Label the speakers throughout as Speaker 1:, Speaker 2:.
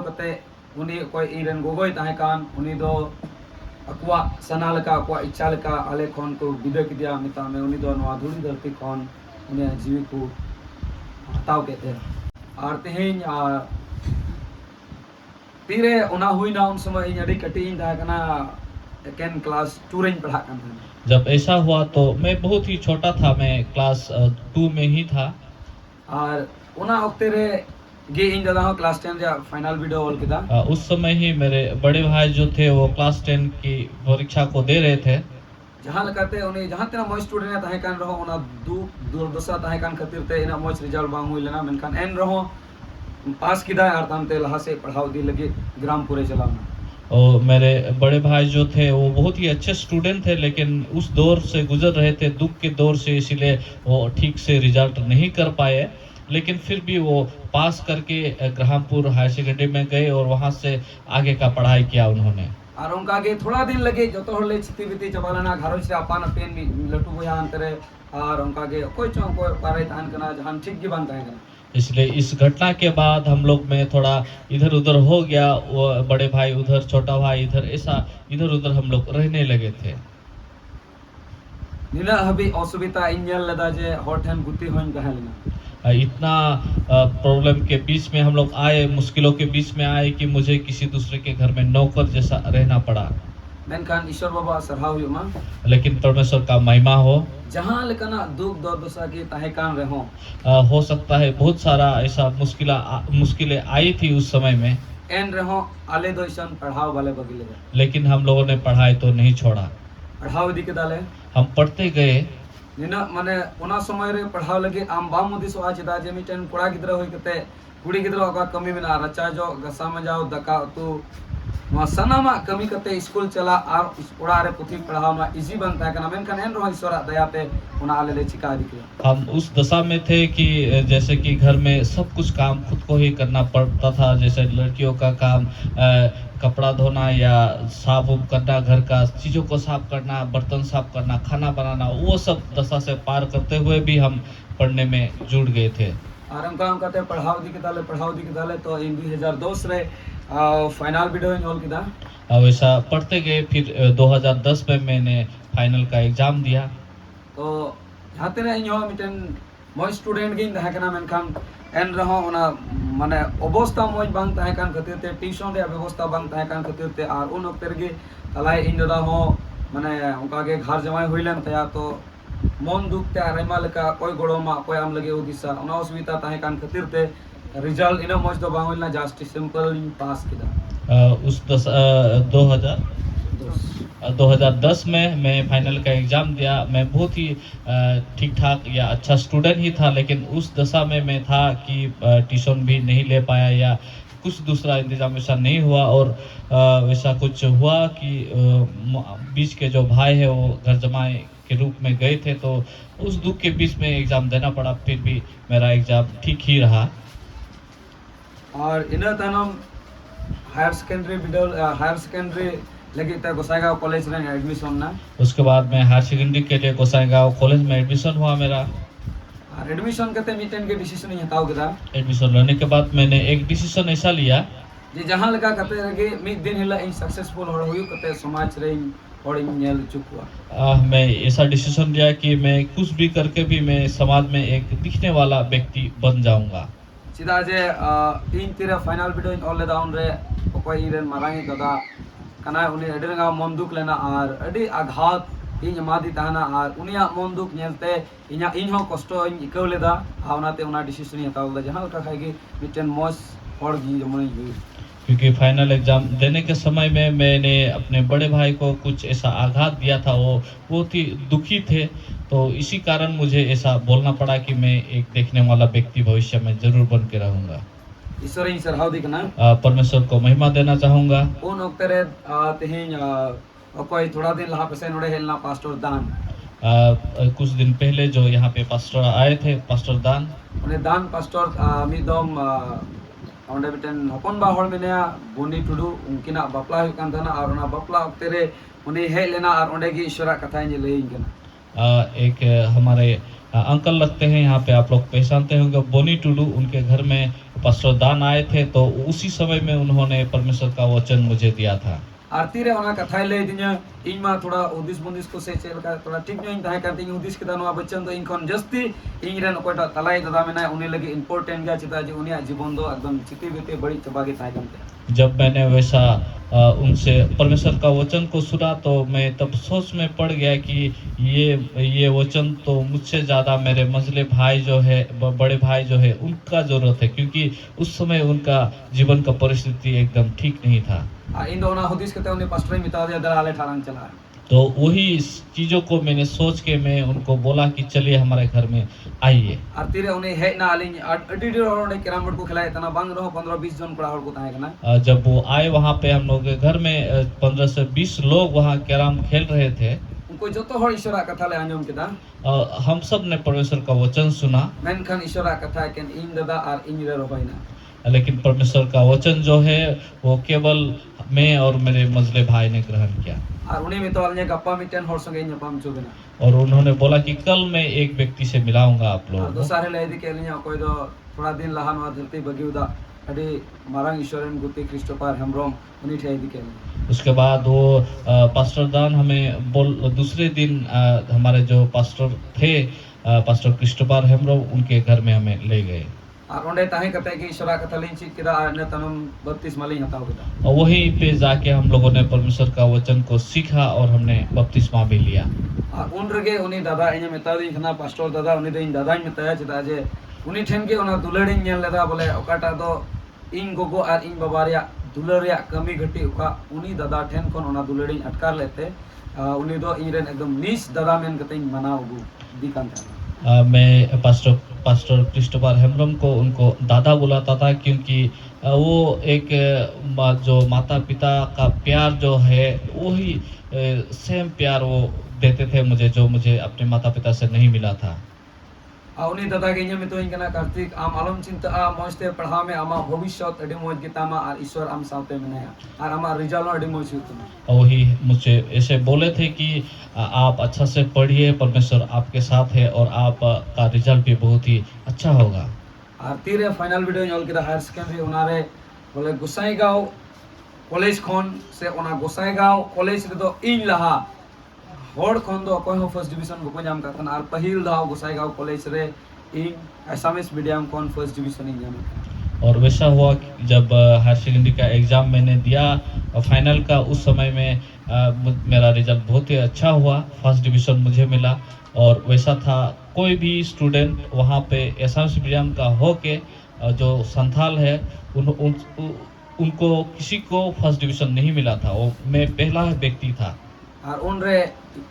Speaker 1: kate uni koi iren gogoi tahe kan uni do akwa sana leka akwa icha leka ale khon ko bida kidia mita me uni do noa dhuri dharti khon uni jiwi ko hataw kete ar tehin tire ona huina un समय इन अड़ी कटी इन था कना एकेन class 2 range पढ़ा kan
Speaker 2: जब ऐसा हुआ तो मैं बहुत ही छोटा था, मैं क्लास 2 में ही था।
Speaker 1: और उना वक्त रे गे इन दादा हो क्लास 10 या फाइनल वीडियो ऑल किदा
Speaker 2: उस समय ही मेरे बड़े भाई जो थे वो क्लास 10 की परीक्षा को दे रहे थे।
Speaker 1: जहां लगाते उनी जहां तेना मोय स्टूडेंट ताहे कान रहो उना दू दशा ताहे कान खातिर ते इना मोय रिजल्ट बांग हुई लेना मेनखान एन रहो पास किदा और तानते लहा से पढ़ाओ दी लगे ग्रामपुरे चलाना।
Speaker 2: और मेरे बड़े भाई जो थे वो बहुत ही अच्छे स्टूडेंट थे, लेकिन उस दौर से गुजर रहे थे, दुख के दौर से, इसीलिए वो ठीक से रिजल्ट नहीं कर पाए। लेकिन फिर भी वो पास करके ग्रामपुर हायर सेकेंडरी में गए और वहाँ से आगे का पढ़ाई किया उन्होंने।
Speaker 1: और उनका के थोड़ा दिन लगे जो तो हले छिती बिती चबालना घरों से अपान पेन लटू बुया अंतरे और उनका के कोई चौं कोई पारे तान कना जहां ठीक की बनता है।
Speaker 2: इसलिए इस घटना के बाद हम लोग में थोड़ा इधर उधर हो गया, वो बड़े भाई उधर, छोटा भाई इधर, ऐसा इधर उधर हम लोग रहने लगे थे।
Speaker 1: निना हबी असुविधा इंजल लदा जे होठन गुती होइन कहलना
Speaker 2: इतना प्रॉब्लम के बीच में हम लोग आए, मुश्किलों के बीच में आए कि मुझे किसी दूसरे के घर में नौकर जैसा रहना पड़ा।
Speaker 1: मेनखान ईश्वर बाबा सरहाव हुई मा
Speaker 2: लेकिन परमेश्वर का महिमा हो।
Speaker 1: जहां लेकना दुख दुर्दशा के ताहे कान रहो
Speaker 2: हो सकता है बहुत सारा ऐसा मुश्किलें आई थी उस समय में,
Speaker 1: एन रहो आले दोइसन पढ़ाओ वाले बगिले
Speaker 2: लेकिन हम लोगों ने पढ़ाई तो नहीं छोड़ा,
Speaker 1: पढ़ाओ दी के दाले
Speaker 2: हम पढ़ते गए।
Speaker 1: निना माने उना समय रे पढ़ाओ लगे आम बाम मुदिस आज दा जे मिटन कोड़ा गिद्रा होई कते कुड़ी गिद्रा का कमी में रचा जो गसा में जाओ दका तो सनामा कमी करते स्कूल चला और कोड़ा रे पुथी पढ़ाओ ना इजी बनता है मेनखान एन रहो ईश्वर दया पे उना आले ले चिका दी के
Speaker 2: हम उस दशा में थे कि जैसे कि घर में सब कुछ काम खुद को ही करना पड़ता था, जैसे लड़कियों का काम, कपड़ा धोना या साफ उफ करना, घर का चीज़ों को साफ करना, बर्तन साफ करना, खाना बनाना, वो सब दशा से पार करते हुए भी हम पढ़ने में जुड़ गए थे।
Speaker 1: और हम काम करते पढ़ाओ दी के दाले तो इन 2010 रे फाइनल वीडियो इन ऑल किदा
Speaker 2: वैसा पढ़ते गए। फिर 2010 में मैंने फाइनल का एग्जाम दिया।
Speaker 1: तो जाते ना इन मिटन मोय स्टूडेंट गिन ताहे कना मेनखान एन रहो उना माने अवस्था मोय बांग ताहे कान खातिर ते ट्यूशन रे व्यवस्था बांग ताहे कान खातिर ते और उन वक्त रे तलाय इन दादा हो माने उनका के घर जमाई होइलन तया तो मन दुख ते रेमा लेका कोई गोड़ो मा कोई आम लगे उदिसा उना असुविधा ताहे कान खातिर ते रिजल्ट इना मज दो बांग होइला जस्ट सिंपल पास किदा
Speaker 2: उस 2010 में मैं फाइनल का एग्ज़ाम दिया। मैं बहुत ही ठीक ठाक या अच्छा स्टूडेंट ही था, लेकिन उस दशा में मैं था कि ट्यूशन भी नहीं ले पाया या कुछ दूसरा इंतज़ाम वैसा नहीं हुआ। और वैसा कुछ हुआ कि बीच के जो भाई है वो घर जमाई के रूप में गए थे, तो उस दुख के बीच में एग्ज़ाम देना पड़ा। फिर भी मेरा एग्ज़ाम ठीक ही रहा।
Speaker 1: और इना तनम हायर सेकेंडरी लगी त गोसाईगांव कॉलेज में एडमिशन ना।
Speaker 2: उसके बाद मैं हायर सेकेंडरी के लिए गोसाईगांव कॉलेज में एडमिशन हुआ मेरा।
Speaker 1: और एडमिशन करते मीटन के डिसीजन ही हटाओ केदा
Speaker 2: एडमिशन लेने के बाद मैंने एक डिसीजन ऐसा लिया
Speaker 1: जे जहां लगा करते रगे मिड दिन हिला इन सक्सेसफुल हो हुई करते समाज रे और नेल चुकवा।
Speaker 2: मैं ऐसा डिसीजन लिया कि मैं कुछ भी करके भी मैं समाज में एक दिखने वाला व्यक्ति बन जाऊंगा।
Speaker 1: सीधा जे इन तेरा final video in all down रे कोई इरेन मारांगी दादा कना उनी अडरंगा मन दुख लेना और अडी आघात इन मादी ताना और उनिया मन दुख नेलते इना इन हो कष्ट इन इकौ लेदा आवनाते उना डिसीजन हतावला जहां का खाएगी मिटन मॉस और गी जमनी हुई।
Speaker 2: क्योंकि फाइनल एग्जाम देने के समय में मैंने अपने बड़े भाई को कुछ ऐसा आघात दिया था, वो बहुत ही दुखी थे, तो इसी कारण मुझे ऐसा बोलना पड़ा कि मैं एक देखने वाला व्यक्ति भविष्य में जरूर बन के रहूंगा।
Speaker 1: ईश्वर ही सरहाव दिखना
Speaker 2: परमेश्वर को महिमा देना चाहूंगा।
Speaker 1: उन ओक्तरे तेहिं कोई थोड़ा दिन लहा पेसे नोड़े हेलना पास्टर दान
Speaker 2: कुछ दिन पहले जो यहाँ पे पास्टर आए थे, पास्टर दान
Speaker 1: उन्हें दान pastor मिदम onde biten hopon ba hor menea boni tudu unkina bapla hu kan thana ar ona bapla oktere uni hej lena ar onde gi ishwara katha ni lein kana
Speaker 2: एक हमारे uncle लगते हैं यहाँ पे, आप लोग पहचानते होंगे, बोनी टुडू, उनके घर में पास्टर दान आए थे तो उसी समय में उन्होंने परमेश्वर का वचन मुझे दिया था।
Speaker 1: आरती रे ओना कथाय लay दिnya इन मा थोड़ा उदिस बुंदिस को से चेलका थोड़ा ठीक नहीं ताहे करते उदिस के दानो बच्चन तो इन खन जस्ती इन रेन कोटा तलाई दादा मेना उनी लगी इंपोर्टेंट गा चिता जे उनी जीवन दो एकदम चिति बिते बड़ी चबागे ताहे करते।
Speaker 2: जब मैंने वैसा उनसे परमेश्वर का वचन को सुना तो मैं तब सोच में पड़ गया कि ये वचन तो मुझसे ज़्यादा मेरे मंझले भाई जो है बड़े भाई जो है उनका ज़रूरत है, क्योंकि उस समय उनका जीवन का परिस्थिति एकदम ठीक नहीं था।
Speaker 1: इन दोना हुदिस के उन्हें पास्टर मिता दिया दलाले ठारंग चला।
Speaker 2: तो वही चीज़ों को मैंने सोच के मैं उनको बोला कि चलिए हमारे घर में आइए।
Speaker 1: आरती रे उन्हें है ना आलिंग अडिडी रोड कैरम बोर्ड को खिलाए तना बांग रहो 15-20 जन पड़ा को ताहे ना।
Speaker 2: जब वो आए वहाँ पे हम लोग के घर में 15 से 20 लोग वहाँ कैरम खेल रहे थे।
Speaker 1: उनको जो तो हर ईश्वर कथा ले आंजम केदा
Speaker 2: हम सब ने परमेश्वर का वचन सुना,
Speaker 1: मेनखान ईश्वर कथा के इन दादा और इन रे रोबाइना,
Speaker 2: लेकिन परमेश्वर का वचन जो है वो केवल मैं और मेरे मंझले भाई ने ग्रहण किया।
Speaker 1: और उन्हें में तो अलने गप्पा मिटन हर संगे न्यापाम चुबना,
Speaker 2: और उन्होंने बोला कि कल मैं एक व्यक्ति से मिलाऊंगा आप लोगों
Speaker 1: दो
Speaker 2: को।
Speaker 1: सारे ले दी के लिए कोई दो थोड़ा दिन लहान वा धरती बगिउदा अडी मारंग ईश्वरन गुती क्रिस्टोफर हेम्ब्रोम उन्हीं ठे दी के लिए।
Speaker 2: उसके बाद वो पास्टर दान हमें दूसरे दिन हमारे जो पास्टर थे पास्टर क्रिस्टोफर हेम्ब्रोम उनके घर में हमें ले गए।
Speaker 1: और ओंडे ताहे कते कि ईश्वर कथा लिन चित केदा ने तनम 32 माली हताव केदा।
Speaker 2: और वहीं पे जाके हम लोगों ने परमेश्वर का वचन को सीखा और हमने बपतिस्मा भी लिया।
Speaker 1: और उन रगे उन्हीं दादा इने मेता दी खना पास्टर दादा उन्हीं दे दादा इन मेताया चिता जे उन्हीं ठेन के उना दुलड़ी नेल लेदा बोले ओकाटा दो इन गोगो और इन बाबारिया दुलरिया कमी घटी उका उन्हीं दादा ठेन कोन उना दुलड़ी अटकार लेते उन्हीं दो इरेन एकदम नीस दादा मेन कते मनावगु दिकान था।
Speaker 2: मैं पास्टर क्रिस्टोफर हेम्ब्रोम को उनको दादा बुलाता था, क्योंकि वो एक जो माता पिता का प्यार जो है वही सेम प्यार वो देते थे मुझे, जो मुझे अपने माता पिता से नहीं मिला था।
Speaker 1: उन्हीं दादा के में तो इनकना कार्तिक आम आलम चिंता मौजते पढ़ा में आमा भविष्य अडी मौज गितामा और ईश्वर आम साथे मनाया और आमा रिजल्ट अडी मौज हुतु।
Speaker 2: वही मुझे ऐसे बोले थे कि आप अच्छा से पढ़िए, परमेश्वर आपके साथ है और आप का रिजल्ट भी बहुत ही अच्छा होगा।
Speaker 1: और तीरे फाइनल वीडियो नल के हायर सेकेंडरी उनारे बोले गोसाईगांव कॉलेज खन से उना गोसाईगांव कॉलेज रे दो इन लहा हर खन दो कोई हो फर्स्ट डिवीजन को नाम का और पहिल दाव गोसाईगांव कॉलेज रे इन एसामिस मीडियम कौन फर्स्ट डिवीजन ही नाम।
Speaker 2: और वैसा हुआ जब हायर सेकेंडरी का एग्ज़ाम मैंने दिया फाइनल का, उस समय में मेरा रिजल्ट बहुत ही अच्छा हुआ, फर्स्ट डिवीज़न मुझे मिला। और वैसा था कोई भी स्टूडेंट वहाँ पे एसामिस मीडियम का हो के जो संथाल है उनको किसी को फर्स्ट डिवीज़न नहीं मिला था, वो मैं पहला व्यक्ति था।
Speaker 1: और उन रे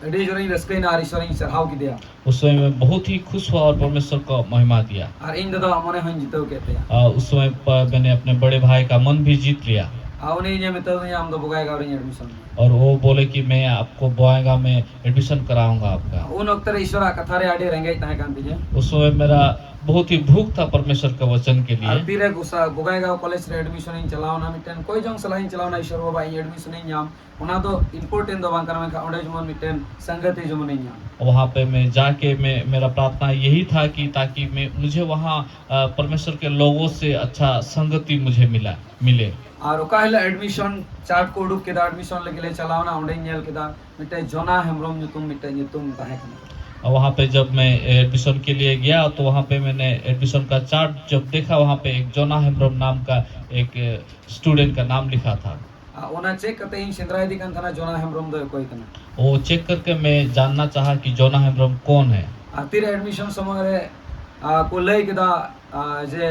Speaker 1: अडी जोरी रस्के ना ईश्वर इन सरहाव की दिया।
Speaker 2: उस समय मैं बहुत ही खुश हुआ और परमेश्वर को महिमा दिया।
Speaker 1: और इन दादा मने हन जीतो कहते हैं।
Speaker 2: उस समय पर मैंने अपने बड़े भाई का मन भी जीत लिया।
Speaker 1: उन्हीं ने में तो हम तो बुगाएगा और एडमिशन,
Speaker 2: और वो बोले कि मैं आपको बोआएगा, मैं एडमिशन कराऊंगा आपका।
Speaker 1: उन वक्त ईश्वर कथा रे आडे रहेंगे ताहे कांती है।
Speaker 2: उस समय मेरा बहुत ही भूख था परमेश्वर के वचन के लिए।
Speaker 1: और तीरे गुस्सा बुगाएगा कॉलेज रे एडमिशन इन चलावना मिटन कोई जंग सलाह इन चलावना ईश्वर बाबा इन एडमिशन इन नाम उना तो इंपोर्टेंट दो बांकर में ओंडे जमन मिटन संगति जमन इन नाम।
Speaker 2: वहाँ पे मैं जाके मेरा प्रार्थना यही था कि ताकि मुझे वहाँ परमेश्वर के लोगों से अच्छा संगति मुझे मिले।
Speaker 1: और काहले एडमिशन चार्ट कोड के दा एडमिशन लेके चलावना ओंडे नेल के दा मिटे जोना हेम्ब्रोम जो तुम मिटे ये तुम ताहे कना।
Speaker 2: वहाँ पे जब मैं एडमिशन के लिए गया तो वहाँ पे मैंने एडमिशन का चार्ट जब देखा, वहाँ पे एक जोना हेम्ब्रोम नाम का एक स्टूडेंट का नाम लिखा था।
Speaker 1: ओना चेक करते इन सिंद्राय दी कान थाना जोना हेम्ब्रोम दो कोई तना।
Speaker 2: वो चेक करके मैं जानना चाहा कि जोना हेम्ब्रोम कौन है।
Speaker 1: तीर एडमिशन समय रे को लई के दा जे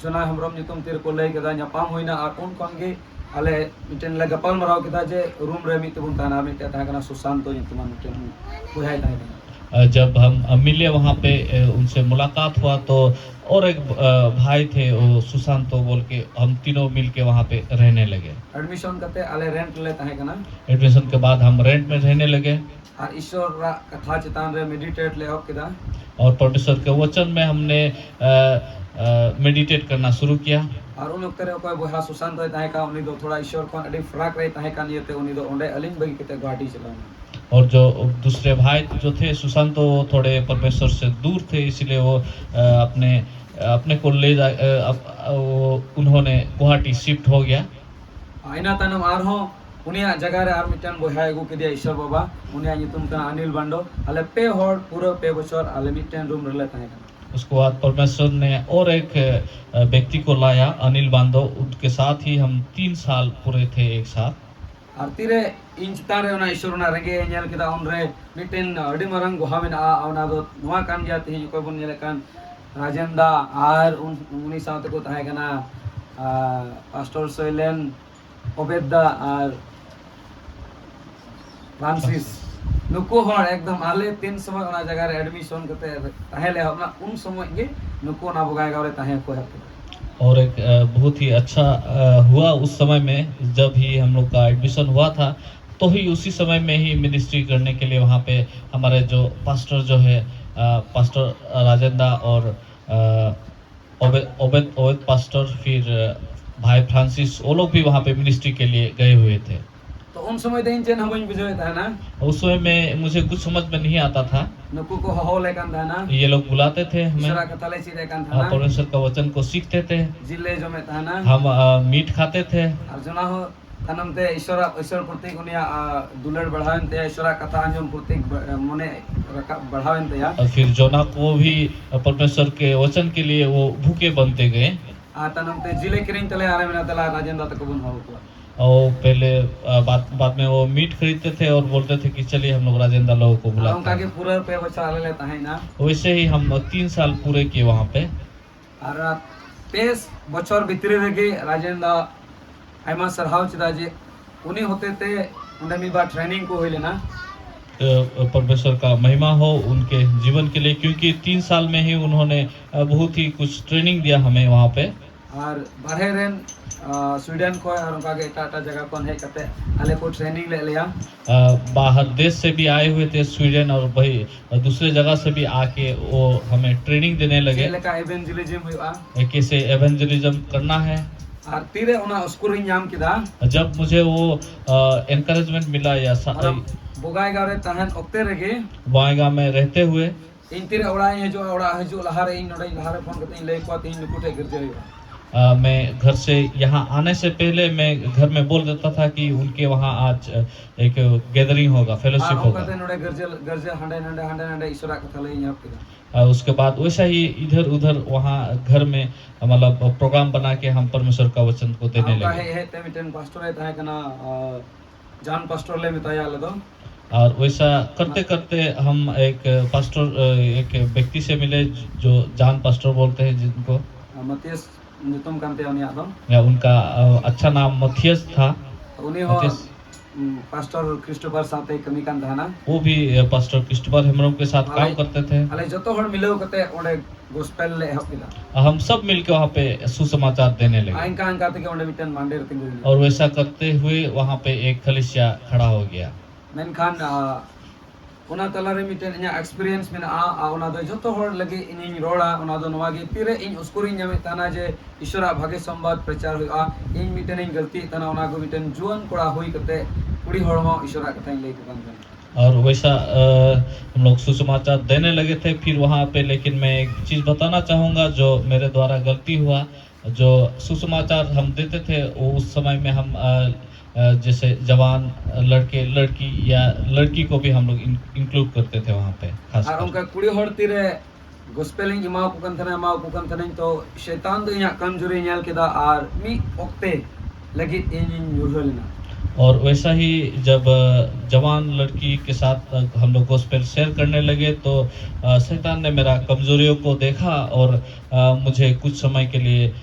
Speaker 1: जोना हेम्ब्रोम जो तुम तीर को लई के दा न्यापाम होइना और उन कोंगे अले मिटन ले गपाल मराव के दा जे रूम रे मित बुन ताना मिट ता kana सुशांतो जो तुम मिटन बुझाई ता।
Speaker 2: जब हम मिले वहाँ पे उनसे मुलाकात हुआ तो और एक भाई थे वो सुशांतो बोल के, हम तीनों मिल के वहाँ पे रहने लगे।
Speaker 1: एडमिशन करते अले रेंट लेता है कना।
Speaker 2: एडमिशन के बाद हम रेंट में रहने लगे
Speaker 1: और ईश्वर कथा चितान रे मेडिटेट ले अब केदा
Speaker 2: और परमेश्वर के वचन में हमने मेडिटेट करना शुरू किया।
Speaker 1: और उन वक्त रे कोई बोहा सुशांत होता है का उन्हीं दो थोड़ा ईश्वर को अडी फराक रहता है का नियते उन्हीं दो ओंडे अलिंग बगी केते गुवाहाटी चलाना।
Speaker 2: और जो दूसरे भाई जो थे सुशांत, वो थोड़े परमेश्वर से दूर थे, इसलिए वो अपने अपने को ले जा उन्होंने गुवाहाटी शिफ्ट हो गया।
Speaker 1: ina tanam arho उनिया जगह रे आर मिटन बोहा एगु केदिया ईश्वर बाबा उनिया नितुम का अनिल बांडो आले पे हर पूरा पे बछर आले मिटन रूम रले ताहे kana
Speaker 2: उसके बाद परमेश्वर ने और एक व्यक्ति को लाया, अनिल बांदो। उनके साथ ही हम 3 साल पूरे थे एक साथ।
Speaker 1: आर तीरे इन चितान रे उना ईश्वर ना रंगे नेल केदा उन रे मिटन अडी मारंग गुहा मेना उना दो नोआ कान गया तेही कोई बन नेले कान राजेंदा आर उनी साथ को ताहे kana pastor सोइलेन obey the are Francis नुको हर एकदम आले 3 समय उना जगह रे एडमिशन करते ताहेले हमना उन समय के नुको ना बगाए गावरे ताहे को हते।
Speaker 2: और एक बहुत ही अच्छा हुआ उस समय में, जब ही हम लोग का एडमिशन हुआ था तो ही उसी समय में ही मिनिस्ट्री करने के लिए वहाँ पे हमारे जो पास्टर जो है पास्टर राजेंद्र और ओबेद पास्टर, फिर भाई फ्रांसिस, वो लोग भी वहाँ पे मिनिस्ट्री के लिए गए हुए थे।
Speaker 1: तो उन समय दिन चेन हम बुझे था ना,
Speaker 2: उस समय में मुझे कुछ समझ में नहीं आता था।
Speaker 1: नुको को हो लेकन था ना,
Speaker 2: ये लोग बुलाते थे हमें,
Speaker 1: ईश्वर का तले सीधे कान था ना,
Speaker 2: परमेश्वर का वचन को सीखते थे,
Speaker 1: जिले जो में था ना,
Speaker 2: हम मीट खाते थे।
Speaker 1: अर्जुना हो तनम ते ईश्वर प्रतीक उनिया दुलड़ बढ़ावन ते ईश्वर कथा अंजम प्रतीक मने बढ़ावन ते या।
Speaker 2: और फिर जोना को भी परमेश्वर के वचन के लिए वो भूखे बनते गए।
Speaker 1: तनम ते जिले किरिंग तले आरे में तला राजेंद्र तक बन हो को
Speaker 2: और पहले बाद में वो मीट खरीदते थे और बोलते थे कि चलिए हम लोग राजेंद्र लोगों को बुलाते हैं।
Speaker 1: उनका के पूरा पे बच्चा ले लेता है ना,
Speaker 2: वैसे ही हम 3 साल पूरे किए वहाँ पे।
Speaker 1: और पेस बच्चों भीतरे रहे राजेंद्र आयमा सरहाव चिदा जे उनी होते थे उन्हें मी बार ट्रेनिंग को होइले ना।
Speaker 2: परमेश्वर का महिमा हो उनके जीवन के लिए, क्योंकि 3 साल में ही उन्होंने बहुत ही कुछ ट्रेनिंग दिया हमें वहाँ पे।
Speaker 1: और बाहर रेन स्वीडन को और उनका के टाटा जगह कौन है कहते आले को ट्रेनिंग ले लिया।
Speaker 2: बाहर देश से भी आए हुए थे स्वीडन और भाई दूसरे जगह से भी आके वो हमें ट्रेनिंग देने लगे
Speaker 1: का एवेंजलिज्म हुआ,
Speaker 2: कैसे एवेंजलिज्म करना है।
Speaker 1: और तीरे उना स्कूल नाम किदा
Speaker 2: जब मुझे वो एनकरेजमेंट मिला या
Speaker 1: बोगाएगा रे तहन ओक्ते रगे
Speaker 2: बोगाएगा में रहते हुए
Speaker 1: इन तीरे ओड़ाई है जो ओड़ा है जो लहारे इन नोड़े लहारे फोन करते इन ले को तीन नुकुटे गिर जाएगा।
Speaker 2: मैं घर से यहाँ आने से पहले मैं घर में बोल देता था कि उनके वहाँ आज एक गैदरिंग होगा, फेलोशिप होगा। उसके बाद वैसा ही इधर उधर वहाँ घर में मतलब प्रोग्राम बना के हम परमेश्वर का वचन को देने लगे। और वैसा करते करते हम एक पास्टर एक व्यक्ति से मिले जो जान पास्टर बोलते हैं जिनको
Speaker 1: मथियस तुम कांते उनी आदम
Speaker 2: या उनका अच्छा नाम मथियस था।
Speaker 1: उनी हो पास्टर क्रिस्टोफर साथ एक कमी कान था ना, वो
Speaker 2: भी पास्टर क्रिस्टोफर हेमरम के साथ काम करते थे।
Speaker 1: अले जतो हर मिलो कते ओडे गोस्पेल ले हकिला
Speaker 2: हम सब मिलके वहाँ पे सुसमाचार देने लगे।
Speaker 1: आइनका अंका के ओडे मिटन मांडे रतिंगो
Speaker 2: और वैसा करते हुए वहाँ पे एक कलीसिया खड़ा हो गया।
Speaker 1: मेनखान उना तलारे मिटन इना एक्सपीरियंस में आ उना दो जतो हर लगे इन रोड़ा उना दो नवागे तीरे इन उसकुरी न्यामे तना जे ईश्वरा भागे संवाद प्रचार हुआ इन मिटन इन गलती तना उना को मिटन जुआन कोड़ा होई करते कुड़ी हड़मा ईश्वरा कथा ले के बंद।
Speaker 2: और वैसा हम लोग सुसमाचार देने लगे थे फिर वहाँ पे। लेकिन मैं एक चीज़ बताना चाहूँगा जो मेरे द्वारा गलती हुआ, जो सुसमाचार हम देते थे वो उस समय में हम जैसे जवान लड़के लड़की या लड़की को भी हम लोग इंक्लूड करते थे वहाँ पे खास
Speaker 1: और उनका कुड़ी हड़ती रे गोस्पेलिंग इमाओ को कंथना तो शैतान तो यहाँ कमजोरी न्याल केदा और मी ओक्ते लगी इन युरहलना। और
Speaker 2: वैसा ही जब जवान लड़की के साथ हम लोग गोस्पेल शेयर करने लगे तो शैतान ने मेरा कमजोरियों को देखा और मुझे कुछ समय के लिए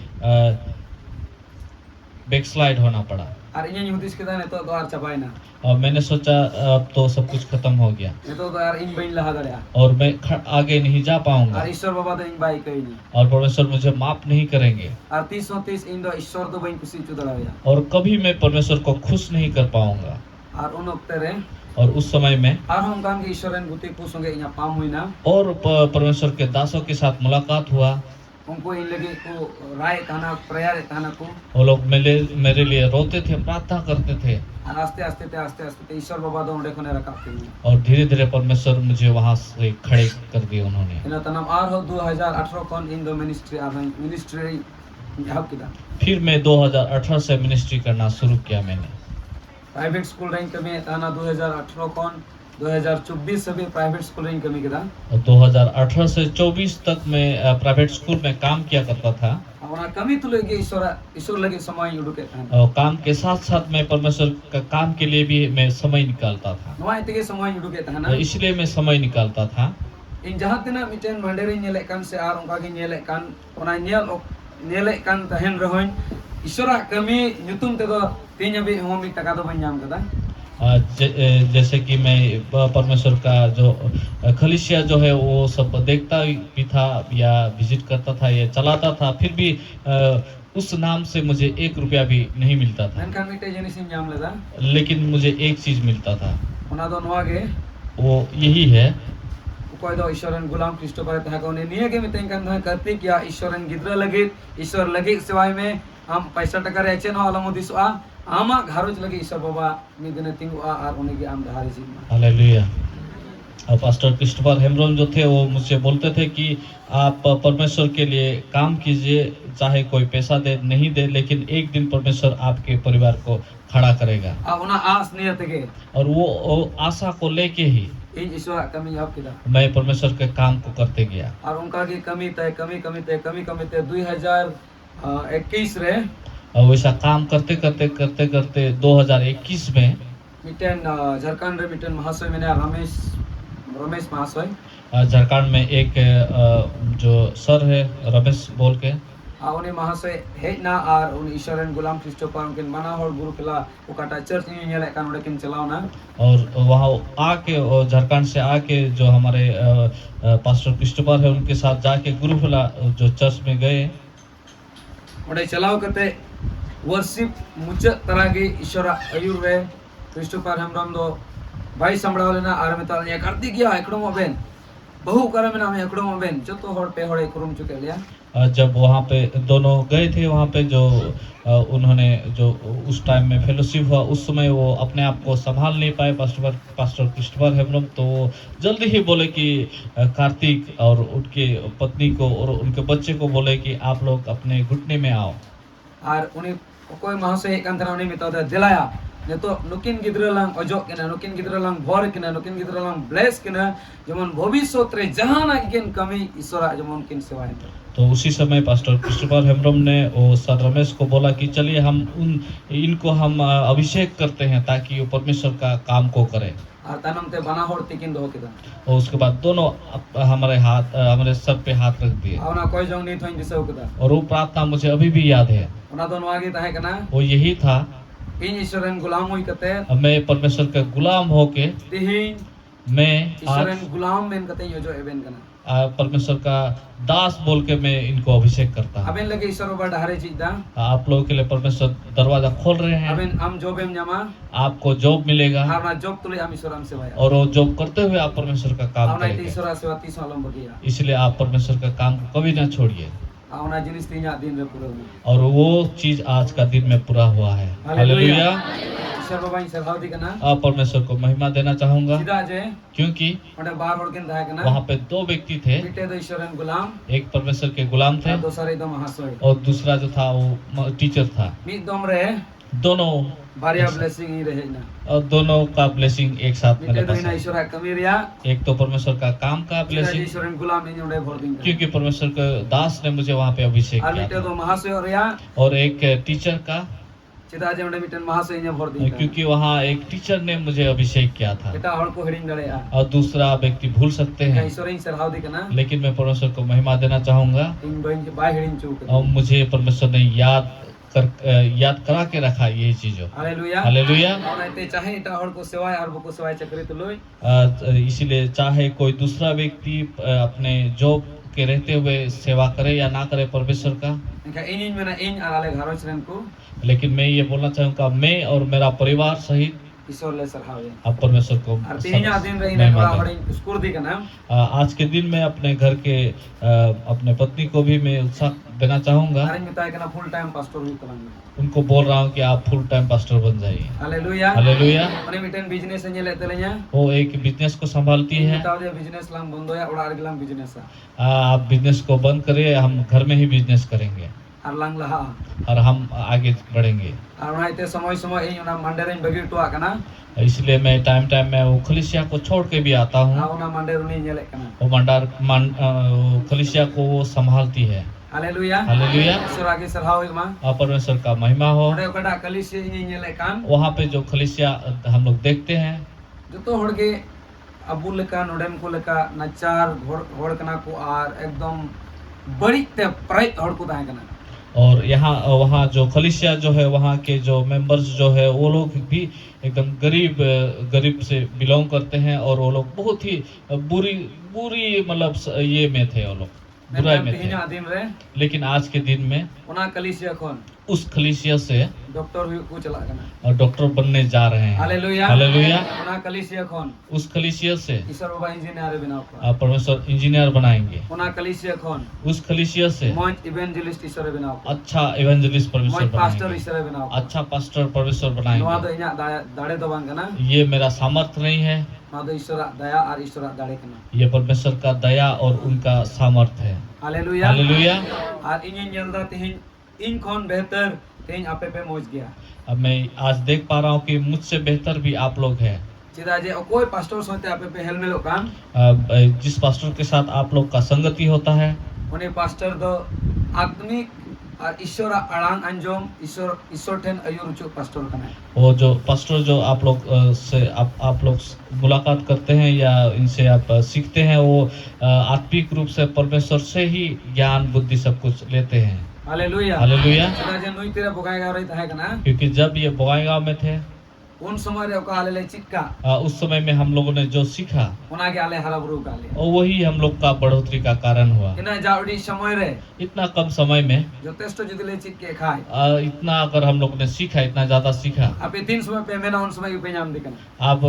Speaker 2: बैकस्लाइड होना पड़ा।
Speaker 1: और इन युदिस के दाने तो आर चबाई ना,
Speaker 2: और मैंने सोचा अब तो सब कुछ खत्म हो गया,
Speaker 1: ये तो यार इन बइन लहा दड़या
Speaker 2: और मैं आगे नहीं जा पाऊंगा
Speaker 1: और ईश्वर बाबा तो इन बाई कहीं नहीं
Speaker 2: और परमेश्वर मुझे माफ नहीं करेंगे
Speaker 1: और 30 इन दो ईश्वर तो बइन कुछ चुदड़ाया
Speaker 2: और कभी मैं परमेश्वर को खुश नहीं कर पाऊंगा।
Speaker 1: और उन ओक्तेरे
Speaker 2: और उस समय में
Speaker 1: और हम काम के ईश्वरन गुती पुसोंगे यहाँ पाम हुई ना
Speaker 2: और परमेश्वर के दासों के साथ मुलाकात हुआ।
Speaker 1: उनको इन लगे को राय ताना प्रयार ताना को
Speaker 2: वो लोग मेरे लिए रोते थे, प्रार्थना करते थे।
Speaker 1: और आस्ते आस्ते ईश्वर बाबा दो उन्हें कोने रखा थे
Speaker 2: और धीरे धीरे परमेश्वर मुझे वहां से खड़े कर दिए उन्होंने।
Speaker 1: इन तनाम आर हो 2018 कौन इन दो मिनिस्ट्री यहाँ किदा
Speaker 2: फिर मैं 2018 से मिनिस्ट्री करना शुरू किया मैंने।
Speaker 1: प्राइवेट स्कूल रैंक में ताना 2018 कौन 2024 से भी प्राइवेट स्कूल रैंक कमी किदा
Speaker 2: और 2018 से 24 तक मैं प्राइवेट स्कूल में काम किया करता था।
Speaker 1: और कमी तो लगे ईश्वर लगे समय उड़के था
Speaker 2: और काम के साथ साथ मैं परमेश्वर का काम के लिए भी मैं समय निकालता था।
Speaker 1: नवाई तके समय उड़के था ना
Speaker 2: तो इसलिए मैं समय निकालता था।
Speaker 1: इन जहाँ तना मिटेन मंडेरी नेले कान से आर उनका के नेले कान ओना नेले कान तहन रहोइन ईश्वरा कमी न्यूतुम ते दो तीन भी हम एक टका तो बन जाम कदा
Speaker 2: जैसे कि मैं परमेश्वर का जो खलीसिया जो है वो सब देखता भी था या विजिट करता था या चलाता था, फिर भी उस नाम से मुझे 1 रुपया भी नहीं मिलता था।
Speaker 1: नन कान मिटे जनिसिम जाम लेदा
Speaker 2: लेकिन मुझे एक चीज मिलता था,
Speaker 1: ओना दो नवागे
Speaker 2: वो यही है।
Speaker 1: कोई दो ईश्वरन गुलाम क्रिस्टोफर तहा को ने निये के मितें कान था करते क्या ईश्वरन गिद्र लगे ईश्वर लगे सेवाय में हम पैसा टका रे चेन वाला मोदिसवा आमा घरोज लगे ईश्वर बाबा निदने तिंगुआ और उन्हें के आम धारी जीवन
Speaker 2: हालेलुया। और पास्टर क्रिस्टोफर हेम्ब्रोन जो थे वो मुझसे बोलते थे कि आप परमेश्वर के लिए काम कीजिए, चाहे कोई पैसा दे नहीं दे, लेकिन एक दिन परमेश्वर आपके परिवार को खड़ा करेगा।
Speaker 1: अब उन्हें आस नियत के
Speaker 2: और वो आशा को लेके ही
Speaker 1: इन ईश्वर कमी आप किदा
Speaker 2: मैं परमेश्वर के काम को करते गया।
Speaker 1: और उनका की कमी 2021 रे
Speaker 2: और वैसा काम करते करते 2021 में
Speaker 1: मिटेन झारखंड रे मिटेन महाशय मैंने रमेश महाशय
Speaker 2: झारखंड में एक जो सर है रमेश बोल के
Speaker 1: उन्हें महाशय हेना और उन ईश्वरन गुलाम क्रिस्टोफर उनके मना और गुरु किला उकाटा चर्च में ये लेकर उन्हें किन चलाओ ना
Speaker 2: और वहाँ आके और झारखंड से आके जो हमारे पास्टर क्रिस्टोफर है उनके साथ जाके गुरुकुला जो चर्च में गए
Speaker 1: उन्हें चलाओ करते वर्शिप मुझ तरह के ईश्वर अयुर्वे क्रिस्टोफर हेम्ब्रम दो भाई संभळाव लेना आर में ताल ये करती किया एकड़ो मोबेन बहु करे में नाम एकड़ो मोबेन जो तो होड़ पे होड़े कुरुम चुके लिया।
Speaker 2: जब वहाँ पे दोनों गए थे वहाँ पे जो उन्होंने जो उस टाइम में फेलोशिप हुआ उस समय वो अपने आप को संभाल नहीं पाए पास्टर क्रिस्टोफर हेम्ब्रम, तो जल्दी ही बोले कि कार्तिक और उनके पत्नी को और उनके बच्चे को बोले कि आप लोग अपने घुटने में आओ।
Speaker 1: और उन्हें कोई महाशय एक अंतरा उन्हें मिता था दिलाया ने तो नुकिन गिद्रलांग अजोक केना नुकिन गिद्रलांग भोर केना नुकिन गिद्रलांग ब्लेस केना जमन भविष्य रे जहां ना किन कमी ईश्वर जमन किन सेवाएं।
Speaker 2: तो उसी समय पास्टर क्रिस्टोफर हेम्ब्रम ने वो सर रमेश को बोला कि चलिए हम इनको हम अभिषेक करते हैं ताकि वो परमेश्वर का काम को करें।
Speaker 1: और तनम ते बना होड़ तिकिन दो किदा
Speaker 2: और उसके बाद दोनों हमारे सर पे हाथ रख दिए
Speaker 1: और ना कोई जोंग नहीं थोइन दिसो किदा
Speaker 2: और वो प्रार्थना मुझे अभी भी याद है।
Speaker 1: उना दोनों आगे ताहे कना
Speaker 2: वो यही था,
Speaker 1: इन ईश्वरन गुलाम होई कते
Speaker 2: मैं परमेश्वर का गुलाम होके
Speaker 1: तिहिन
Speaker 2: मैं
Speaker 1: ईश्वरन गुलाम में कते यो जो एवेन कना
Speaker 2: परमेश्वर का दास बोल के मैं इनको अभिषेक करता हूँ।
Speaker 1: अबेन लगे ईश्वर बाबा ढारे चीज दा
Speaker 2: आप लोगों के लिए परमेश्वर दरवाजा खोल रहे हैं।
Speaker 1: अबेन हम जॉब जमा
Speaker 2: आपको जॉब मिलेगा
Speaker 1: अपना जॉब तुले हम ईश्वर हम सेवा
Speaker 2: और वो जॉब करते हुए आप परमेश्वर का काम
Speaker 1: आवना
Speaker 2: करेंगे।
Speaker 1: ईश्वर सेवा 30 सालों बगिया
Speaker 2: इसलिए आप परमेश्वर का काम को कभी ना छोड़िए।
Speaker 1: आवना जिनिस तीन दिन रे पूरा हुआ
Speaker 2: और वो चीज आज का दिन में पूरा हुआ है। हालेलुया।
Speaker 1: ईश्वर बाबा ईश्वर भाव दी कना
Speaker 2: आप परमेश्वर को महिमा देना चाहूंगा
Speaker 1: सीधा जे
Speaker 2: क्योंकि
Speaker 1: ओडे बार होड़ के दाए कना
Speaker 2: वहाँ पे 2 व्यक्ति थे,
Speaker 1: मिटे दो ईश्वरन गुलाम
Speaker 2: एक परमेश्वर के गुलाम थे
Speaker 1: दो सारे दो महाशय
Speaker 2: और दूसरा जो था वो टीचर था।
Speaker 1: मित दम रे
Speaker 2: दोनों
Speaker 1: बारिया ब्लेसिंग ही रहे ना
Speaker 2: और दोनों का ब्लेसिंग एक साथ
Speaker 1: मिटे
Speaker 2: मेरे
Speaker 1: दो
Speaker 2: पास
Speaker 1: ना
Speaker 2: है।
Speaker 1: ईश्वर कमी रिया
Speaker 2: एक तो परमेश्वर का काम का
Speaker 1: सीधा
Speaker 2: ब्लेसिंग
Speaker 1: ईश्वरन गुलाम ने ओडे भर दिन
Speaker 2: क्योंकि परमेश्वर के दास ने मुझे वहाँ पे अभिषेक
Speaker 1: और
Speaker 2: किया
Speaker 1: मिटे
Speaker 2: था
Speaker 1: दो महाशय रिया
Speaker 2: और एक टीचर का
Speaker 1: सीधा जे ओडे मिटन महाशय ने भर दिन
Speaker 2: क्योंकि वहाँ एक टीचर ने मुझे अभिषेक किया था
Speaker 1: बेटा हड़ को हिडिंग डले आ
Speaker 2: और दूसरा व्यक्ति भूल सकते हैं,
Speaker 1: ईश्वर ईश्वर भाव दी कना
Speaker 2: लेकिन मैं परमेश्वर को महिमा देना चाहूंगा
Speaker 1: इन बइन के बाय हिडिंग चूक
Speaker 2: और मुझे परमेश्वर ने याद करा के रखा ये चीजों।
Speaker 1: Hallelujah
Speaker 2: hallelujah.
Speaker 1: और ते चाहे इटा हड़ को सेवाय और को सेवाय चक्री तो लोई
Speaker 2: इसीलिए चाहे कोई दूसरा व्यक्ति अपने जॉब के रहते हुए सेवा करे या ना करे परमेश्वर का,
Speaker 1: इनका इन में ना इन आले घरों चरन को
Speaker 2: लेकिन मैं ये बोलना चाहूँगा मैं और मेरा परिवार सहित
Speaker 1: ईश्वर ले सरहावे
Speaker 2: आप परमेश्वर को
Speaker 1: और तीन दिन रही ने
Speaker 2: महिमा
Speaker 1: बड़ा
Speaker 2: दें।
Speaker 1: बड़ी स्कूल दी का नाम
Speaker 2: आज के दिन में अपने घर के अपने पत्नी को भी मैं उत्साह देना चाहूंगा।
Speaker 1: अरे मिताई का फुल टाइम पास्टर हुई तलांग
Speaker 2: उनको बोल रहा हूँ कि आप फुल टाइम पास्टर बन जाइए।
Speaker 1: Hallelujah
Speaker 2: hallelujah.
Speaker 1: अरे मिटन बिजनेस ने लेते ले냐
Speaker 2: वो एक बिजनेस को संभालती है।
Speaker 1: मिताओ दे बिजनेस लाम बंदो या उड़ा अरगलाम बिजनेस
Speaker 2: आप बिजनेस को बंद करिए, हम घर में ही बिजनेस करेंगे
Speaker 1: और लांग लहा
Speaker 2: और हम आगे बढ़ेंगे।
Speaker 1: और उनाइते समय समय इन उना मंडे रे बगी टुआ कना
Speaker 2: इसलिए मैं टाइम टाइम में वो खलिसिया को छोड़ के भी आता
Speaker 1: आ
Speaker 2: हूँ।
Speaker 1: उना मंडे रुनी नेले कना
Speaker 2: वो खलिसिया को वो संभालती है।
Speaker 1: Hallelujah
Speaker 2: hallelujah.
Speaker 1: ईश्वर आगे सरहावे मा
Speaker 2: परमेश्वर का महिमा हो।
Speaker 1: ओडे ओकड़ा कलिसे इन नेले कान
Speaker 2: वहाँ पे जो खलिसिया हम लोग देखते हैं,
Speaker 1: जतो होड़गे अबू लेका नोडेन को लेका नचार होड़ कना को आर एकदम बड़ी ते प्राइट होड़ को ताहे कना
Speaker 2: और यहाँ वहाँ जो खलिसिया जो है वहाँ के जो मेंबर्स जो है वो लोग भी एकदम गरीब से बिलोंग करते हैं और वो लोग बहुत ही बुरी मतलब ये में थे, वो लोग बुराई में थे।
Speaker 1: दिन रे
Speaker 2: लेकिन आज के दिन में
Speaker 1: उना कलिसिया खोन
Speaker 2: उस खलिसिया से
Speaker 1: डॉक्टर हुई को चला कना
Speaker 2: और डॉक्टर बनने जा रहे हैं।
Speaker 1: Hallelujah
Speaker 2: hallelujah.
Speaker 1: उना कलिसिया खोन
Speaker 2: उस खलिसिया से
Speaker 1: ईश्वर बाबा इंजीनियर बनाओ को
Speaker 2: परमेश्वर इंजीनियर बनाएंगे।
Speaker 1: उना कलिसिया खोन
Speaker 2: उस खलिसिया से
Speaker 1: मोज इवेंजलिस्ट ईश्वर बनाओ को
Speaker 2: अच्छा इवेंजलिस्ट परमेश्वर
Speaker 1: मोज पास्टर
Speaker 2: बनाएंगे।
Speaker 1: ईश्वर बनाओ को
Speaker 2: अच्छा पास्टर परमेश्वर
Speaker 1: नोआ
Speaker 2: बनाएंगे।
Speaker 1: दो इना दाड़े दो बांग कना
Speaker 2: ये मेरा सामर्थ्य नहीं है,
Speaker 1: नोआ दो ईश्वर दया और ईश्वर दाड़े कना
Speaker 2: ये परमेश्वर का दया और उनका सामर्थ्य है।
Speaker 1: Hallelujah
Speaker 2: hallelujah.
Speaker 1: और इन जल्दा तिहिन इन कौन बेहतर तिहिन आपे पे मोज गया
Speaker 2: अब मैं आज देख पा रहा हूँ कि मुझसे बेहतर भी आप लोग हैं।
Speaker 1: चिदा जे कोई पास्टर सोते आपे पे हेलमेलो काम
Speaker 2: जिस पास्टर के साथ आप लोग का संगति होता है,
Speaker 1: उन्हें पास्टर दो आत्मिक और ईश्वर अड़ांग अंजोम ईश्वर ठेन अयुर उचो पास्टर कना
Speaker 2: वो जो पास्टर जो आप लोग से आप लोग मुलाकात करते हैं या इनसे आप सीखते हैं, वो आत्मिक रूप से परमेश्वर से ही ज्ञान बुद्धि सब कुछ लेते हैं।
Speaker 1: Hallelujah
Speaker 2: hallelujah.
Speaker 1: चिदा जे नुई तेरे बुगाएगा रही है कना
Speaker 2: क्योंकि जब ये बोआईगांव में थे
Speaker 1: उन समय रे ओका आले चिक्का
Speaker 2: उस समय में हम लोगों ने जो सीखा
Speaker 1: उना के आले हराबरू काले
Speaker 2: और वही हम लोग का बढ़ोतरी का कारण हुआ।
Speaker 1: इना जाउडी समय रे
Speaker 2: इतना कम समय में
Speaker 1: जथेष्ट जुदले चिक्के खाए
Speaker 2: इतना अगर हम लोग ने सीखा, इतना ज्यादा सीखा,
Speaker 1: आपे 3 समय पे मेना उन समय पे नाम दिकना
Speaker 2: आप